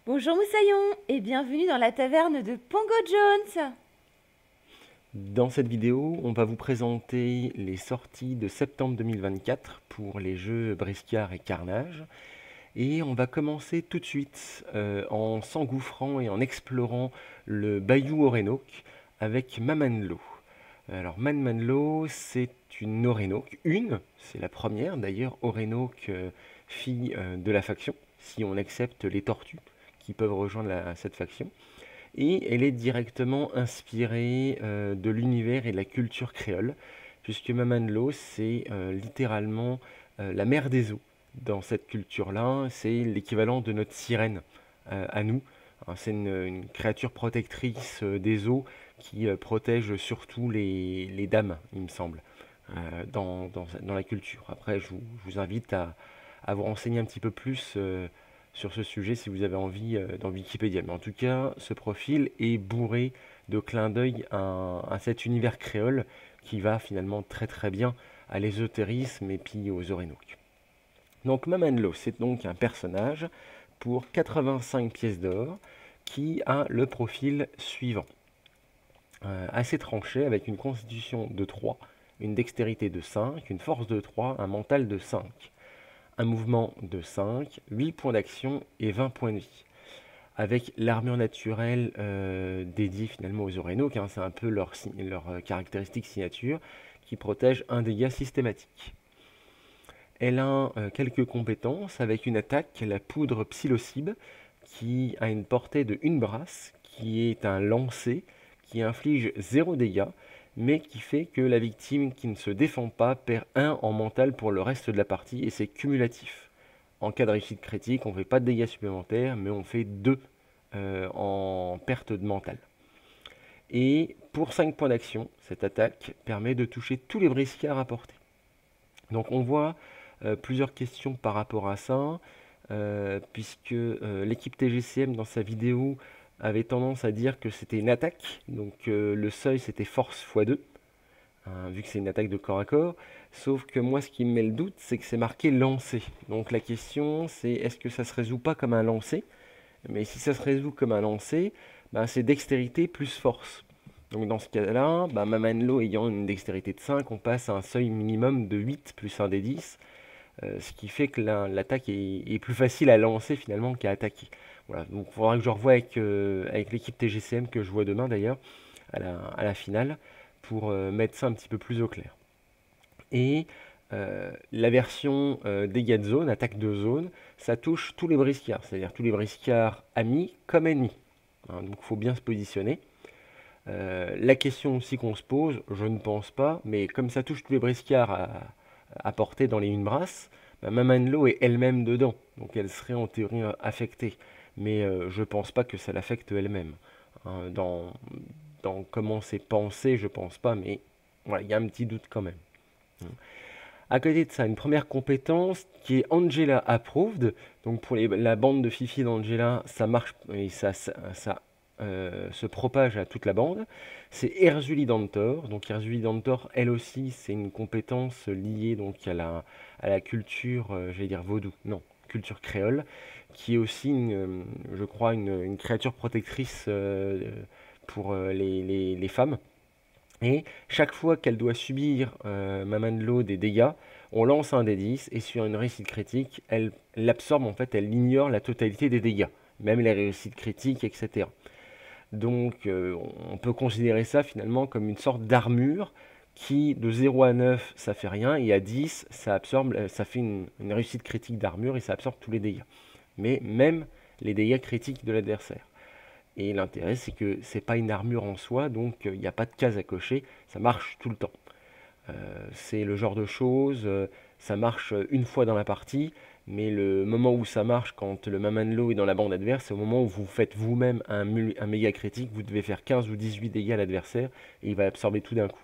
Bonjour Moussaillon et bienvenue dans la taverne de Pongo Jones. Dans cette vidéo, on va vous présenter les sorties de septembre 2024 pour les jeux Briscard et Carnage. Et on va commencer tout de suite en s'engouffrant et en explorant le Bayou Orénoque avec Mamanlo. Alors Mamanlo, c'est une Orénoque, c'est la première d'ailleurs Orénoque fille de la faction, si on accepte les tortues qui peuvent rejoindre cette faction. Et elle est directement inspirée de l'univers et de la culture créole, puisque Mamanlo, c'est littéralement la mère des eaux. Dans cette culture-là, c'est l'équivalent de notre sirène à nous. Hein, c'est une créature protectrice des eaux qui protège surtout les dames, il me semble, dans la culture. Après, je vous invite à vous renseigner un petit peu plus sur ce sujet si vous avez envie dans Wikipédia. Mais en tout cas, ce profil est bourré de clins d'œil à cet univers créole qui va finalement très très bien à l'ésotérisme et puis aux Orénoques. Donc Mamanlo, c'est donc un personnage pour 85 pièces d'or qui a le profil suivant. Assez tranché avec une constitution de 3, une dextérité de 5, une force de 3, un mental de 5, un mouvement de 5, 8 points d'action et 20 points de vie. Avec l'armure naturelle dédiée finalement aux Orénoques, hein, c'est un peu leur caractéristique signature, qui protège un dégât systématique. Elle a quelques compétences avec une attaque, la poudre psilocybe, qui a une portée de 1 brasse, qui est un lancer, qui inflige 0 dégâts, mais qui fait que la victime qui ne se défend pas perd 1 en mental pour le reste de la partie, et c'est cumulatif. En cas de réussite critique, on ne fait pas de dégâts supplémentaires, mais on fait 2 en perte de mental. Et pour 5 points d'action, cette attaque permet de toucher tous les briscards à portée. Donc on voit plusieurs questions par rapport à ça, puisque l'équipe TGCM dans sa vidéo avait tendance à dire que c'était une attaque, donc le seuil c'était force x2, hein, vu que c'est une attaque de corps à corps, sauf que moi ce qui me met le doute c'est que c'est marqué lancer. Donc la question c'est est-ce que ça se résout pas comme un lancer? Mais si ça se résout comme un lancer, ben, c'est dextérité plus force. Donc dans ce cas-là, ben, Mamanlo ayant une dextérité de 5, on passe à un seuil minimum de 8 plus un des 10, ce qui fait que l'attaque est plus facile à lancer finalement qu'à attaquer. Voilà, donc il faudra que je revoie avec l'équipe TGCM que je vois demain d'ailleurs, à la finale, pour mettre ça un petit peu plus au clair. Et la version dégâts de zone, attaque de zone, ça touche tous les briscards, c'est-à-dire tous les briscards amis comme ennemis. Hein, donc il faut bien se positionner. La question aussi qu'on se pose, je ne pense pas, mais comme ça touche tous les briscards à portée dans les une brasse, bah, Mamanlo est elle-même dedans, donc elle serait en théorie affectée. Mais je ne pense pas que ça l'affecte elle-même. Hein, dans comment c'est pensé, je pense pas, mais voilà, il y a un petit doute quand même. À côté de ça, une première compétence qui est Angela Approved. Donc pour la bande de Fifi d'Angela, ça marche et ça se propage à toute la bande. C'est Erzuli Dantor. Donc Erzuli Dantor, elle aussi, c'est une compétence liée donc à la culture, j'allais dire vaudou, non, culture créole, qui est aussi, je crois, une créature protectrice pour les femmes. Et chaque fois qu'elle doit subir Mamanlo des dégâts, on lance un des 10 et sur une réussite critique, elle l'absorbe en fait, elle ignore la totalité des dégâts, même les réussites critiques, etc. Donc on peut considérer ça finalement comme une sorte d'armure qui de 0 à 9 ça fait rien et à 10 ça absorbe, ça fait une réussite critique d'armure et ça absorbe tous les dégâts. Mais même les dégâts critiques de l'adversaire. Et l'intérêt, c'est que c'est pas une armure en soi, donc il n'y a pas de case à cocher, ça marche tout le temps. C'est le genre de choses, ça marche une fois dans la partie, mais le moment où ça marche, quand le Mamanlo est dans la bande adverse, c'est au moment où vous faites vous-même un méga critique, vous devez faire 15 ou 18 dégâts à l'adversaire, et il va absorber tout d'un coup.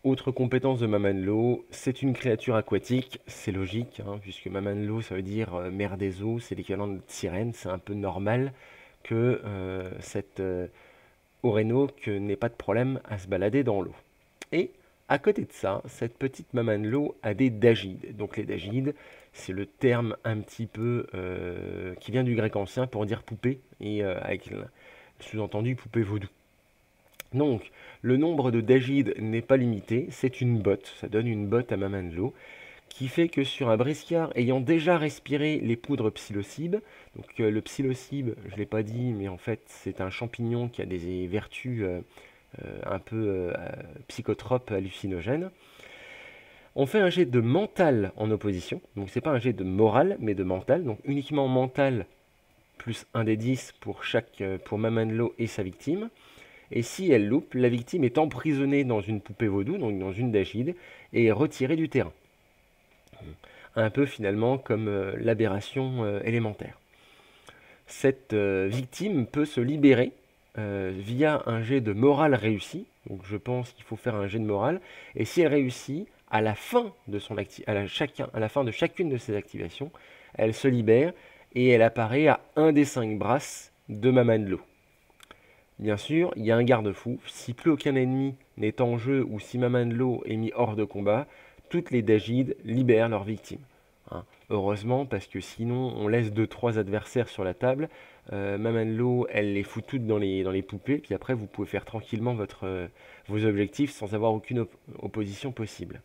Autre compétence de Mamanlo, c'est une créature aquatique, c'est logique, hein, puisque Mamanlo ça veut dire mer des eaux, c'est l'équivalent de sirène, c'est un peu normal que cette Orénoque n'ait pas de problème à se balader dans l'eau. Et à côté de ça, cette petite Mamanlo a des dagides. Donc les dagides, C'est le terme un petit peu qui vient du grec ancien pour dire poupée, et avec le sous-entendu poupée vaudou. Donc, le nombre de dagides n'est pas limité, c'est une botte, ça donne une botte à Mamanlo, qui fait que sur un briscard ayant déjà respiré les poudres psilocybes, donc le psilocybe, je ne l'ai pas dit, mais en fait c'est un champignon qui a des vertus un peu psychotropes, hallucinogènes, on fait un jet de mental en opposition, donc c'est pas un jet de moral, mais de mental, donc uniquement mental, plus 1 des 10 pour Mamanlo et sa victime. Et si elle loupe, la victime est emprisonnée dans une poupée vaudou, donc dans une dagide, et est retirée du terrain. Un peu finalement comme l'aberration élémentaire. Cette victime peut se libérer via un jet de morale réussi, donc je pense qu'il faut faire un jet de morale, et si elle réussit, à la fin de chacune de ses activations, elle se libère et elle apparaît à 1 des 5 brasses de Mamanlo. Bien sûr, il y a un garde-fou. Si plus aucun ennemi n'est en jeu ou si Mamanlo est mis hors de combat, toutes les dagides libèrent leurs victimes. Hein. Heureusement, parce que sinon, on laisse 2-3 adversaires sur la table. Mamanlo, elle les fout toutes dans les poupées, puis après, vous pouvez faire tranquillement vos objectifs sans avoir aucune opposition possible.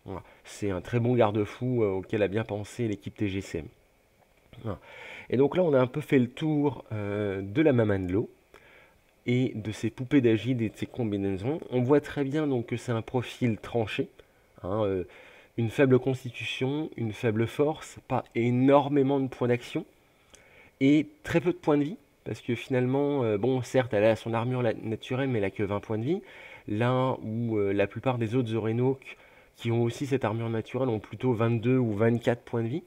Voilà. C'est un très bon garde-fou auquel a bien pensé l'équipe TGCM. Voilà. Et donc là, on a un peu fait le tour de la Mamanlo et de ses poupées d'agide et de ses combinaisons. On voit très bien donc que c'est un profil tranché, hein, une faible constitution, une faible force, pas énormément de points d'action, et très peu de points de vie, parce que finalement, bon, certes, elle a son armure naturelle, mais elle n'a que 20 points de vie, là où la plupart des autres Zorenok qui ont aussi cette armure naturelle ont plutôt 22 ou 24 points de vie.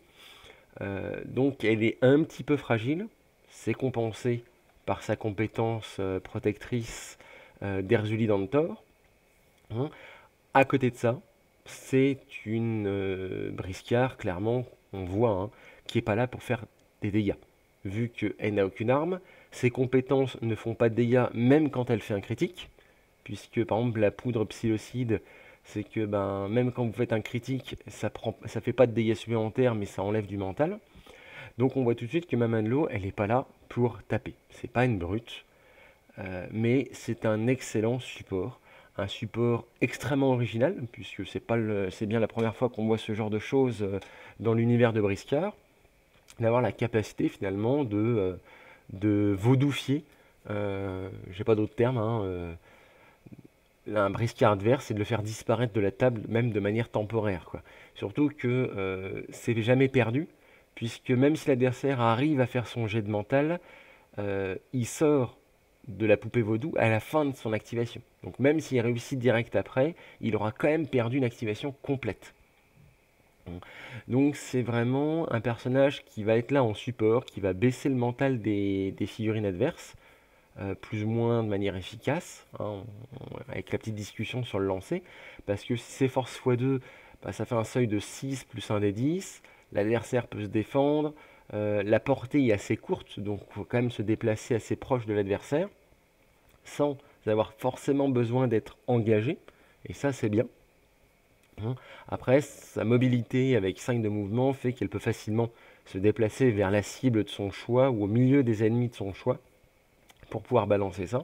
Donc elle est un petit peu fragile, c'est compensé par sa compétence protectrice d'Erzuli Dantor. Hein. À côté de ça, c'est une briscard, clairement, on voit, hein, qui n'est pas là pour faire des dégâts. Vu qu'elle n'a aucune arme, ses compétences ne font pas de dégâts même quand elle fait un critique, puisque par exemple la poudre psilocide, c'est que même quand vous faites un critique, ça fait pas de dégâts supplémentaires, mais ça enlève du mental. Donc on voit tout de suite que Mamanlo, elle n'est pas là pour taper. C'est pas une brute, mais c'est un excellent support. Un support extrêmement original, puisque c'est bien la première fois qu'on voit ce genre de choses dans l'univers de Briscard, d'avoir la capacité finalement de vaudoufier, j'ai pas d'autre terme, hein, un briscard adverse et de le faire disparaître de la table, même de manière temporaire, quoi. Surtout que c'est jamais perdu, puisque même si l'adversaire arrive à faire son jet de mental, il sort de la poupée vaudou à la fin de son activation. Donc même s'il réussit direct après, il aura quand même perdu une activation complète. Donc c'est vraiment un personnage qui va être là en support, qui va baisser le mental des figurines adverses, plus ou moins de manière efficace, hein, avec la petite discussion sur le lancer, parce que si c'est force x2, ça fait un seuil de 6 plus 1 des 10, l'adversaire peut se défendre, la portée est assez courte, donc il faut quand même se déplacer assez proche de l'adversaire, sans avoir forcément besoin d'être engagé, et ça c'est bien. Après, sa mobilité avec 5 de mouvement fait qu'elle peut facilement se déplacer vers la cible de son choix ou au milieu des ennemis de son choix pour pouvoir balancer ça.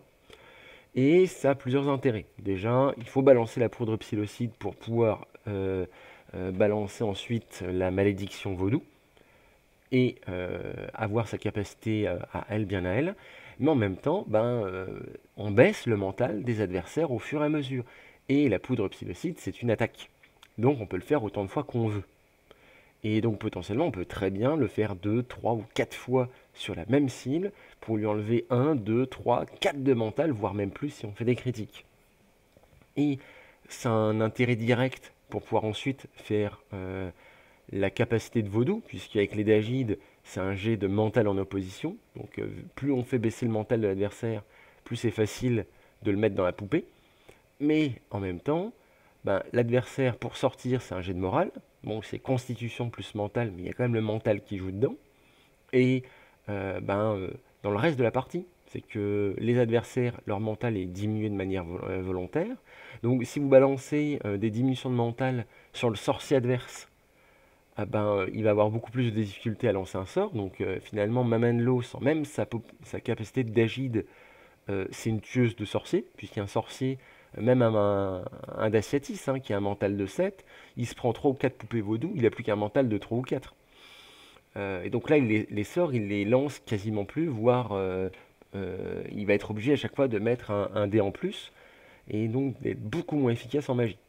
Et ça a plusieurs intérêts. Déjà, il faut balancer la poudre psilocide pour pouvoir balancer ensuite la malédiction vaudou et avoir sa capacité à elle, bien à elle. Mais en même temps, on baisse le mental des adversaires au fur et à mesure. Et la poudre psilocide, c'est une attaque. Donc on peut le faire autant de fois qu'on veut. Et donc potentiellement, on peut très bien le faire 2, 3 ou 4 fois sur la même cible pour lui enlever 1, 2, 3, 4 de mental, voire même plus si on fait des critiques. Et c'est un intérêt direct pour pouvoir ensuite faire la capacité de vaudou, puisqu'avec les dagides, c'est un jet de mental en opposition. Donc plus on fait baisser le mental de l'adversaire, plus c'est facile de le mettre dans la poupée. Mais en même temps, l'adversaire, pour sortir, c'est un jet de morale. Bon, c'est constitution plus mental, mais il y a quand même le mental qui joue dedans. Et dans le reste de la partie, c'est que les adversaires, leur mental est diminué de manière volontaire. Donc si vous balancez des diminutions de mental sur le sorcier adverse, ah ben, il va avoir beaucoup plus de difficultés à lancer un sort. Donc finalement, Mamanlo, sans même sa capacité d'agide, c'est une tueuse de sorciers, puisqu'un sorcier, même un Daciatis, hein, qui a un mental de 7, il se prend 3 ou 4 poupées vaudou, il n'a plus qu'un mental de 3 ou 4. Et donc là, les sorts, il les lance quasiment plus, voire il va être obligé à chaque fois de mettre un dé en plus, et donc d'être beaucoup moins efficace en magie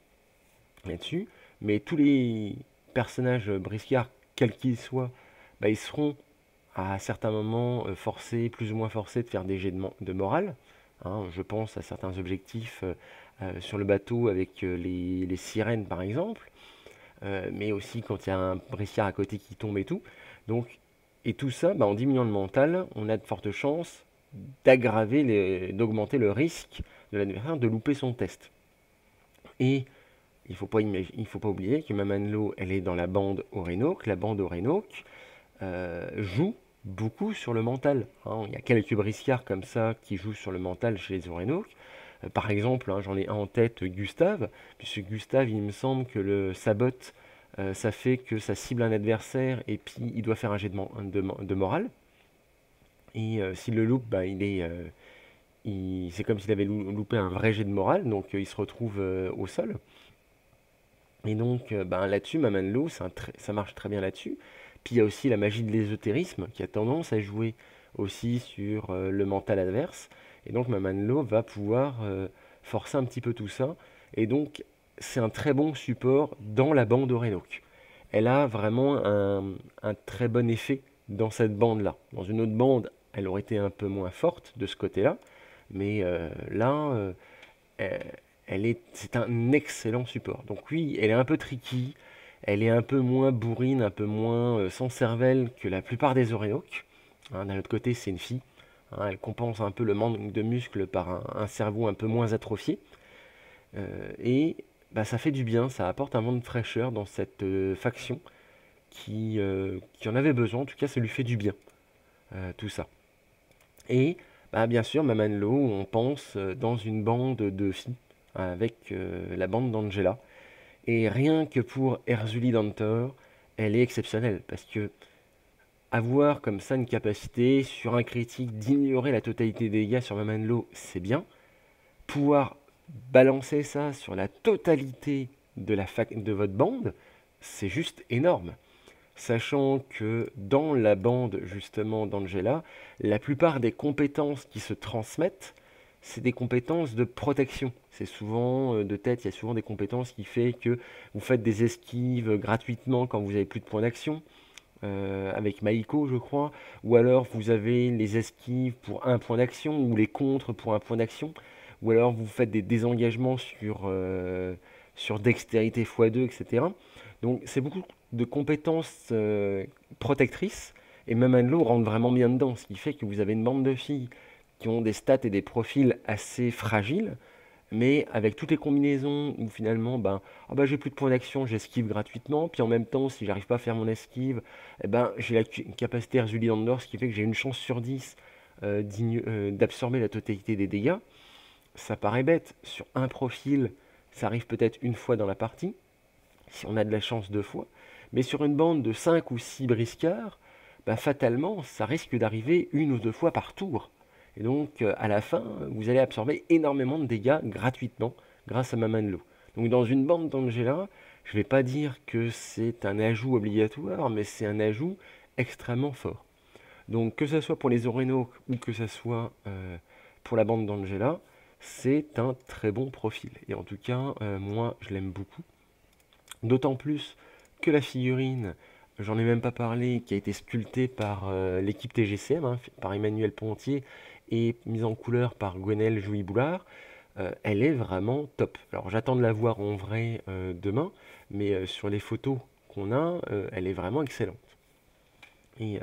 là-dessus. Mais tous les personnages briscards, quels qu'ils soient, bah, ils seront à certains moments forcés, plus ou moins forcés, de faire des jets de morale. Hein. Je pense à certains objectifs sur le bateau avec les sirènes par exemple, mais aussi quand il y a un briscard à côté qui tombe et tout. Donc, et tout ça, bah, en diminuant le mental, on a de fortes chances d'augmenter le risque de l'adversaire de louper son test. Et il faut pas oublier que Mamanlo, elle est dans la bande Orénoque. La bande Orénoque joue beaucoup sur le mental. Hein. Il y a quelques briscards comme ça qui jouent sur le mental chez les Orénoques. Par exemple, hein, j'en ai un en tête, Gustave, puisque Gustave, il me semble que le sabot, ça fait que ça cible un adversaire et puis il doit faire un jet de morale. Et s'il le loupe, bah, c'est comme s'il avait loupé un vrai jet de morale, donc il se retrouve au sol. Et donc bah, là-dessus, Mamanlo, ça marche très bien là-dessus. Puis il y a aussi la magie de l'ésotérisme qui a tendance à jouer aussi sur le mental adverse. Et donc Mamanlo va pouvoir forcer un petit peu tout ça. Et donc c'est un très bon support dans la bande Orénoque. Elle a vraiment un très bon effet dans cette bande-là. Dans une autre bande, elle aurait été un peu moins forte de ce côté-là. Mais là, c'est un excellent support. Donc oui, elle est un peu tricky. Elle est un peu moins bourrine, un peu moins sans cervelle que la plupart des Orénoques. Hein, d'un autre côté, c'est une fille. Hein, elle compense un peu le manque de muscles par un cerveau un peu moins atrophié. Et bah, ça fait du bien, ça apporte un vent de fraîcheur dans cette faction qui en avait besoin. En tout cas, ça lui fait du bien, tout ça. Et bah, bien sûr, Mamanlo, on pense dans une bande de filles, avec la bande d'Angela. Et rien que pour Erzuli Dantor, elle est exceptionnelle, parce que avoir comme ça une capacité sur un critique d'ignorer la totalité des dégâts sur Mamanlo, c'est bien. Pouvoir balancer ça sur la totalité de votre bande, c'est juste énorme. Sachant que dans la bande justement d'Angela, la plupart des compétences qui se transmettent, c'est des compétences de protection. C'est souvent de tête, il y a souvent des compétences qui fait que vous faites des esquives gratuitement quand vous avez plus de points d'action, avec Maiko je crois, ou alors vous avez les esquives pour un point d'action, ou les contres pour un point d'action, ou alors vous faites des désengagements sur dextérité x2, etc. Donc c'est beaucoup de compétences protectrices, et même Anlo rentre vraiment bien dedans, ce qui fait que vous avez une bande de filles qui ont des stats et des profils assez fragiles, mais avec toutes les combinaisons où finalement, ben, ah ben, j'ai plus de points d'action, j'esquive gratuitement, puis en même temps, si j'arrive pas à faire mon esquive, eh ben, j'ai la capacité Erzuli Dandor, ce qui fait que j'ai une chance sur 10 d'absorber la totalité des dégâts. Ça paraît bête, sur un profil, ça arrive peut-être une fois dans la partie, si on a de la chance 2 fois, mais sur une bande de 5 ou 6 briscards, bah, fatalement, ça risque d'arriver 1 ou 2 fois par tour. Et donc, à la fin, vous allez absorber énormément de dégâts gratuitement grâce à Mamanlo. Donc, dans une bande d'Angela, je ne vais pas dire que c'est un ajout obligatoire, mais c'est un ajout extrêmement fort. Donc, que ce soit pour les Orénoques ou que ce soit pour la bande d'Angela, c'est un très bon profil. Et en tout cas, moi, je l'aime beaucoup. D'autant plus que la figurine, j'en ai même pas parlé, qui a été sculptée par l'équipe TGCM, hein, par Emmanuel Pontier, et mise en couleur par Gwenaëlle Jouy-Boulard, elle est vraiment top. Alors j'attends de la voir en vrai demain, mais sur les photos qu'on a, elle est vraiment excellente. Et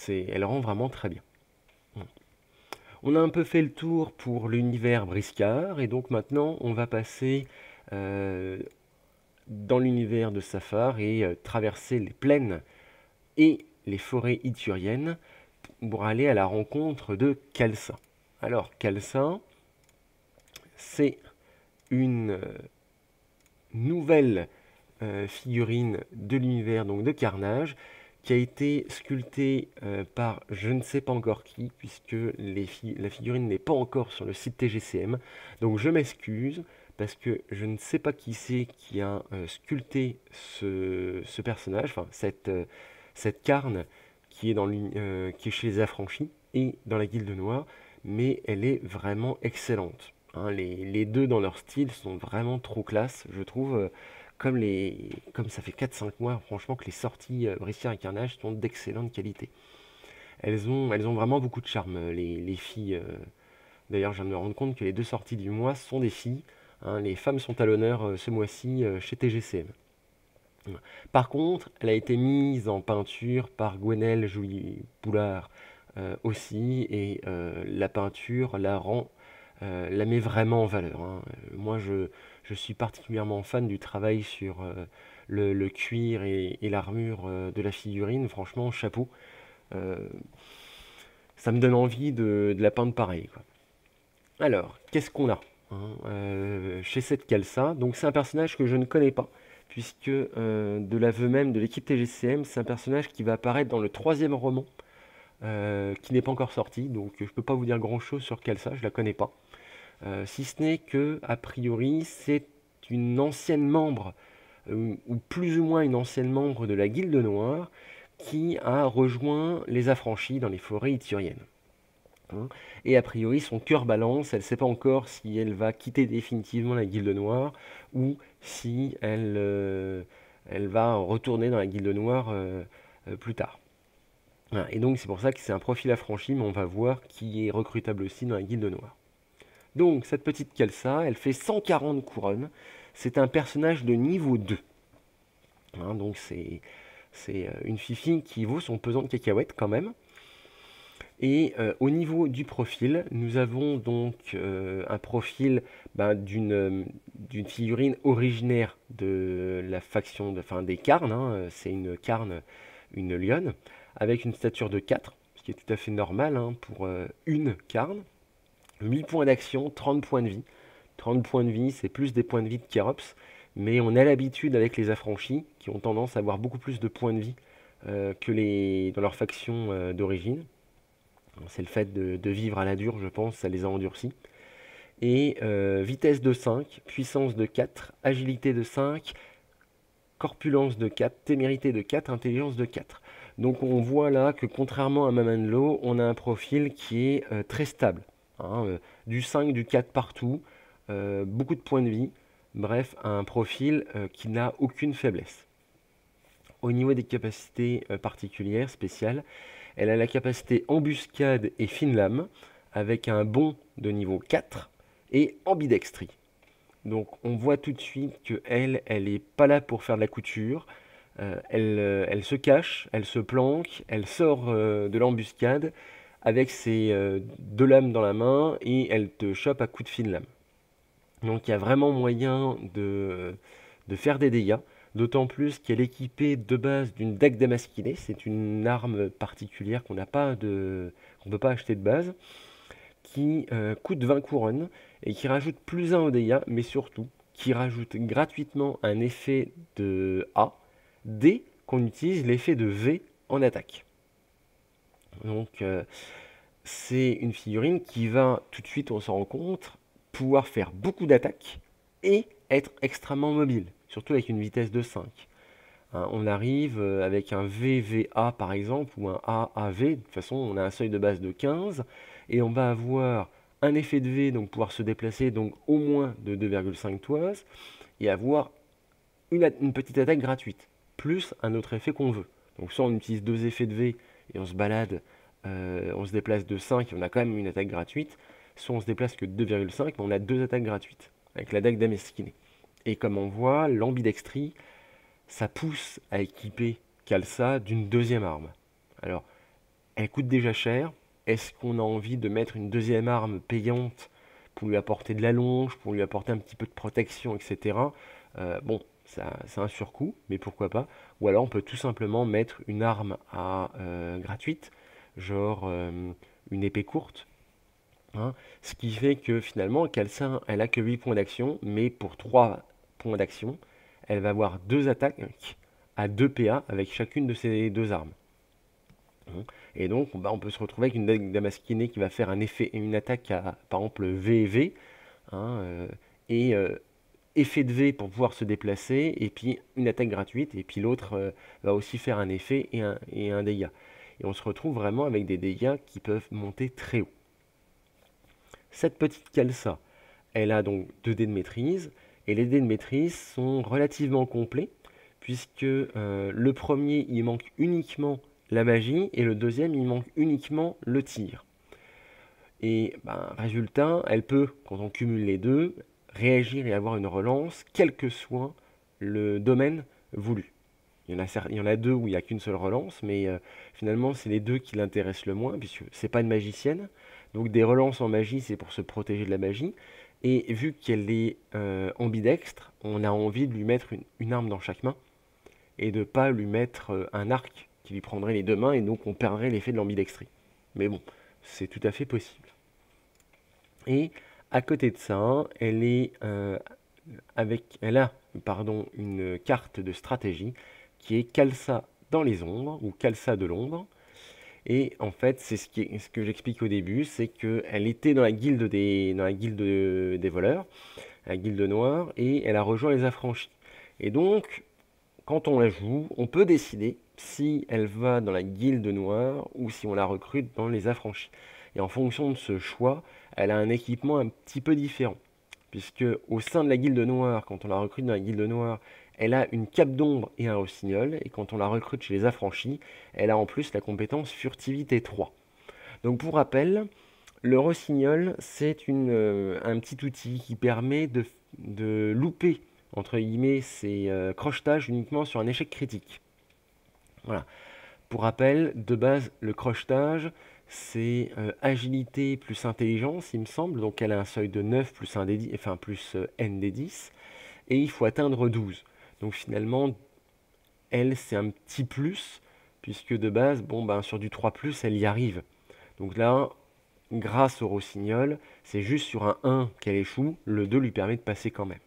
elle rend vraiment très bien. On a un peu fait le tour pour l'univers Briscard, et donc maintenant on va passer dans l'univers de Safar et traverser les plaines et les forêts ithuriennes pour aller à la rencontre de Khalsa. Alors Khalsa, c'est une nouvelle figurine de l'univers donc de Carnage, qui a été sculptée par je ne sais pas encore qui, puisque la figurine n'est pas encore sur le site TGCM. Donc je m'excuse, parce que je ne sais pas qui c'est qui a sculpté ce personnage, enfin cette carne qui est, qui est chez les Affranchis et dans la Guilde Noire, mais elle est vraiment excellente. Hein. Les deux dans leur style sont vraiment trop classe, je trouve. Comme ça fait 4-5 mois, franchement, que les sorties Briscard et Carnage sont d'excellente qualité. Elles ont vraiment beaucoup de charme, les filles. D'ailleurs, je viens de me rendre compte que les 2 sorties du mois sont des filles. Hein. Les femmes sont à l'honneur ce mois-ci chez TGCM. Par contre, elle a été mise en peinture par Gwenelle Jouy-Boulard aussi, et la peinture la met vraiment en valeur. Hein. Moi, je suis particulièrement fan du travail sur le cuir et l'armure de la figurine. Franchement, chapeau. Euh, Ça me donne envie de la peindre pareil, quoi. Alors, qu'est-ce qu'on a hein, chez cette Kalsa? Donc, c'est un personnage que je ne connais pas, puisque de l'aveu même de l'équipe TGCM, c'est un personnage qui va apparaître dans le 3e roman, qui n'est pas encore sorti. Donc, je ne peux pas vous dire grand-chose sur Kalsa, je la connais pas. Si ce n'est que, a priori, c'est une ancienne membre, ou plus ou moins une ancienne membre de la Guilde Noire, qui a rejoint les Affranchis dans les forêts ithuriennes. Hein. Et a priori, son cœur balance, elle ne sait pas encore si elle va quitter définitivement la Guilde Noire, ou si elle va retourner dans la Guilde Noire plus tard. Voilà. Et donc c'est pour ça que c'est un profil affranchi, mais on va voir qui est recrutable aussi dans la Guilde Noire. Donc, cette petite Kalsa, elle fait 140 couronnes. C'est un personnage de niveau 2. Hein, donc, c'est une fifi qui vaut son pesant de cacahuètes quand même. Et au niveau du profil, nous avons donc un profil d'une figurine originaire de la faction des Carnes. Hein. C'est une Carne, une lionne, avec une stature de 4, ce qui est tout à fait normal hein, pour une Carne. 8 points d'action, 30 points de vie. 30 points de vie, c'est plus des points de vie de Kérops, mais on a l'habitude avec les affranchis, qui ont tendance à avoir beaucoup plus de points de vie dans leur faction d'origine. C'est le fait de vivre à la dure, je pense, ça les a endurcis. Et vitesse de 5, puissance de 4, agilité de 5, corpulence de 4, témérité de 4, intelligence de 4. Donc on voit là que contrairement à Mamanlo, on a un profil qui est très stable. Hein, du 5, du 4 partout, beaucoup de points de vie, bref, un profil qui n'a aucune faiblesse. Au niveau des capacités particulières, spéciales, elle a la capacité embuscade et fine lame, avec un bond de niveau 4 et ambidextrie. Donc on voit tout de suite que elle est pas là pour faire de la couture. Elle se cache, elle se planque, elle sort de l'embuscade avec ses 2 lames dans la main et elle te chope à coups de fine lame. Donc il y a vraiment moyen de faire des dégâts, d'autant plus qu'elle est équipée de base d'une dague damasquinée. C'est une arme particulière qu'on ne peut pas acheter de base, qui coûte 20 couronnes et qui rajoute plus 1 au dégâts, mais surtout qui rajoute gratuitement un effet de A dès qu'on utilise l'effet de V en attaque. Donc c'est une figurine qui va, tout de suite on s'en rend compte, pouvoir faire beaucoup d'attaques et être extrêmement mobile, surtout avec une vitesse de 5. Hein, on arrive avec un VVA par exemple, ou un AAV, de toute façon on a un seuil de base de 15, et on va avoir un effet de V, donc pouvoir se déplacer donc au moins de 2,5 toises, et avoir une petite attaque gratuite, plus un autre effet qu'on veut. Donc soit on utilise 2 effets de V et on se balade, on se déplace de 5 et on a quand même une attaque gratuite, soit on se déplace que de 2,5 mais on a 2 attaques gratuites, avec la dague damasquinée. Et comme on voit, l'ambidextrie, ça pousse à équiper Kalsa d'une 2e arme. Alors, elle coûte déjà cher. Est-ce qu'on a envie de mettre une 2e arme payante pour lui apporter de la longe, pour lui apporter un petit peu de protection, etc. Bon, c'est un surcoût, mais pourquoi pas. Ou alors on peut tout simplement mettre une arme gratuite, genre une épée courte. Hein, ce qui fait que finalement, Kalsa, elle a que 8 points d'action, mais pour 3 points d'action, elle va avoir 2 attaques à 2 PA avec chacune de ces 2 armes. Et donc, on peut se retrouver avec une Damasquinée qui va faire un effet, une attaque à, par exemple, V et V, hein, et effet de V pour pouvoir se déplacer, et puis une attaque gratuite, et puis l'autre va aussi faire un effet et un dégât. Et on se retrouve vraiment avec des dégâts qui peuvent monter très haut. Cette petite Khalsa, elle a donc 2 dés de maîtrise, et les dés de maîtrise sont relativement complets, puisque le premier, il manque uniquement la magie, et le deuxième, il manque uniquement le tir. Et résultat, elle peut, quand on cumule les deux, réagir et avoir une relance, quel que soit le domaine voulu. Il y en a 2 où il n'y a qu'une seule relance, mais finalement, c'est les 2 qui l'intéressent le moins, puisque c'est pas une magicienne. Donc des relances en magie, c'est pour se protéger de la magie. Et vu qu'elle est ambidextre, on a envie de lui mettre une arme dans chaque main, et de ne pas lui mettre un arc qui lui prendrait les 2 mains, et donc on perdrait l'effet de l'ambidextrie. Mais bon, c'est tout à fait possible. Et à côté de ça, elle a une carte de stratégie qui est Khalsa dans les ombres, ou Khalsa de l'ombre. Et en fait, c'est ce que j'explique au début, c'est qu'elle était dans la guilde des voleurs, la guilde noire, et elle a rejoint les affranchis. Et donc, quand on la joue, on peut décider si elle va dans la guilde noire ou si on la recrute dans les affranchis. Et en fonction de ce choix, elle a un équipement un petit peu différent. Puisque au sein de la guilde noire, quand on la recrute dans la guilde noire, elle a une cape d'ombre et un rossignol. Et quand on la recrute chez les affranchis, elle a en plus la compétence furtivité 3. Donc pour rappel, le rossignol, c'est un petit outil qui permet de louper, entre guillemets, ses crochetages uniquement sur un échec critique. Voilà. Pour rappel, de base, le crochetage, c'est agilité plus intelligence, il me semble. Donc elle a un seuil de 9 plus, 1 des 10, enfin, plus n des 10. Et il faut atteindre 12. Donc finalement, elle, c'est un petit plus, puisque de base, sur du 3 plus, elle y arrive. Donc là, grâce au rossignol, c'est juste sur un 1 qu'elle échoue, le 2 lui permet de passer quand même.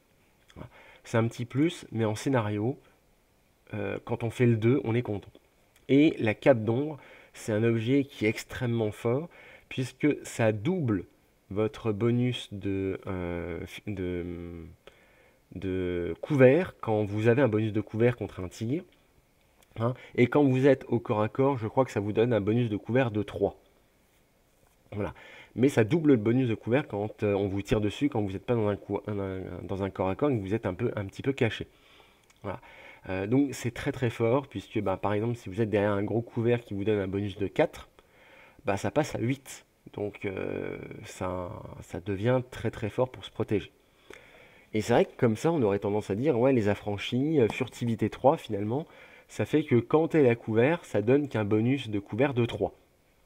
Voilà. C'est un petit plus, mais en scénario, quand on fait le 2, on est content. Et la cape d'ombre, c'est un objet qui est extrêmement fort, puisque ça double votre bonus de couvert, quand vous avez un bonus de couvert contre un tir. Hein, et quand vous êtes au corps à corps, je crois que ça vous donne un bonus de couvert de 3. Voilà. Mais ça double le bonus de couvert quand on vous tire dessus, quand vous n'êtes pas dans un corps à corps et que vous êtes un petit peu caché. Voilà. Donc c'est très très fort, puisque par exemple, si vous êtes derrière un gros couvert qui vous donne un bonus de 4, ça passe à 8. Donc ça devient très très fort pour se protéger. Et c'est vrai que comme ça, on aurait tendance à dire, ouais, les affranchis, furtivité 3 finalement, ça fait que quand elle est à couvert, ça donne qu'un bonus de couvert de 3.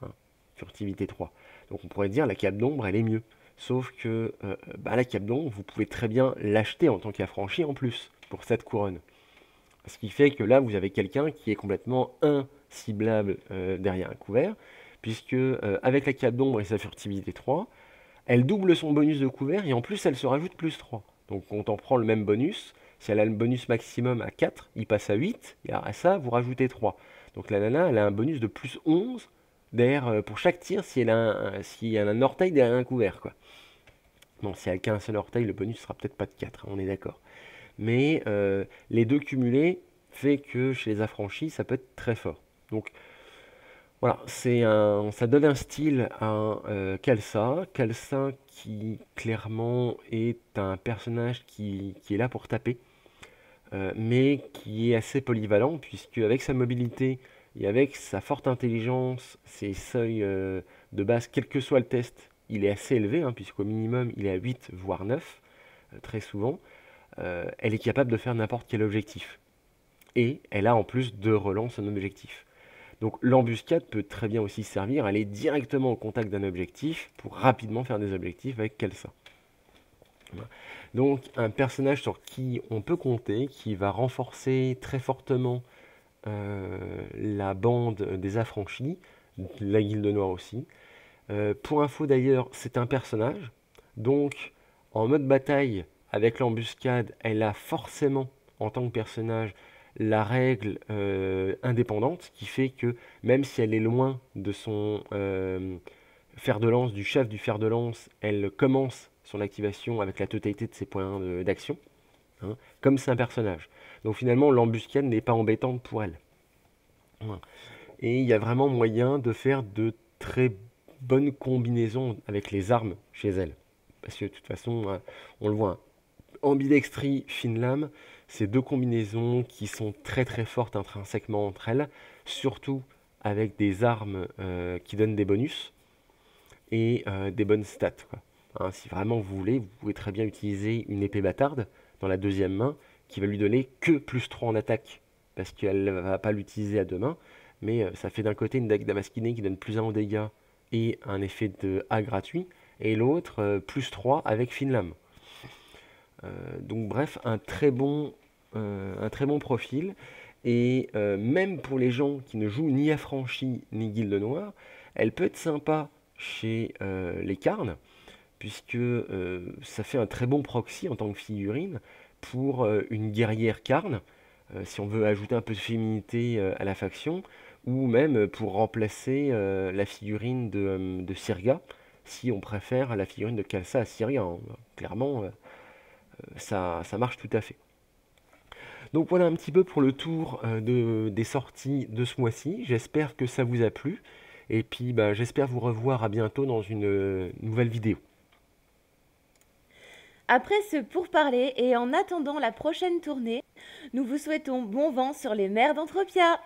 Hein, furtivité 3. Donc on pourrait dire la cape d'ombre, elle est mieux. Sauf que la cape d'ombre, vous pouvez très bien l'acheter en tant qu'affranchi en plus, pour cette couronne. Ce qui fait que là, vous avez quelqu'un qui est complètement inciblable derrière un couvert, puisque avec la cape d'ombre et sa furtivité 3, elle double son bonus de couvert et en plus elle se rajoute plus 3. Donc quand on prend le même bonus, si elle a le bonus maximum à 4, il passe à 8, et à ça, vous rajoutez 3. Donc la nana, elle a un bonus de plus 11 derrière, pour chaque tir si elle a un orteil derrière un couvert, quoi. Bon, si elle a qu'un seul orteil, le bonus sera peut-être pas de 4, on est d'accord. Mais les deux cumulés fait que chez les affranchis, ça peut être très fort. Donc voilà, ça donne un style à Khalsa. Khalsa qui clairement est un personnage qui est là pour taper, mais qui est assez polyvalent, puisque avec sa mobilité et avec sa forte intelligence, ses seuils de base, quel que soit le test, il est assez élevé, hein, puisqu'au minimum il est à 8 voire 9, très souvent. Elle est capable de faire n'importe quel objectif. Et elle a en plus de relance un objectif. Donc l'embuscade peut très bien aussi servir à aller directement au contact d'un objectif pour rapidement faire des objectifs avec Khalsa. Voilà. Donc un personnage sur qui on peut compter, qui va renforcer très fortement la bande des affranchis, la guilde noire aussi. Pour info d'ailleurs, c'est un personnage, donc en mode bataille, avec l'embuscade, elle a forcément en tant que personnage la règle indépendante qui fait que même si elle est loin de son fer de lance, du chef du fer de lance, elle commence son activation avec la totalité de ses points d'action, hein, comme c'est un personnage. Donc finalement, l'embuscade n'est pas embêtante pour elle. Voilà. Et il y a vraiment moyen de faire de très bonnes combinaisons avec les armes chez elle. Parce que de toute façon, on le voit, hein, ambidextrie, fine lame, c'est deux combinaisons qui sont très très fortes intrinsèquement entre elles, surtout avec des armes qui donnent des bonus et des bonnes stats, quoi. Hein, si vraiment vous voulez, vous pouvez très bien utiliser une épée bâtarde dans la deuxième main qui va lui donner que +3 en attaque, parce qu'elle ne va pas l'utiliser à deux mains, mais ça fait d'un côté une dague damasquinée qui donne +1 en dégâts et un effet de A gratuit, et l'autre +3 avec fine lame. Donc bref, un très bon profil. Et même pour les gens qui ne jouent ni Affranchi ni Guilde Noire, elle peut être sympa chez les Carnes, puisque ça fait un très bon proxy en tant que figurine pour une guerrière Carne, si on veut ajouter un peu de féminité à la faction, ou même pour remplacer la figurine de Sirga, si on préfère la figurine de Kalsa à Sirga, hein. Clairement, ça marche tout à fait. Donc voilà un petit peu pour le tour des sorties de ce mois-ci. J'espère que ça vous a plu. Et puis bah, j'espère vous revoir à bientôt dans une nouvelle vidéo. Après ce pourparler et en attendant la prochaine tournée, nous vous souhaitons bon vent sur les mers d'Entropia.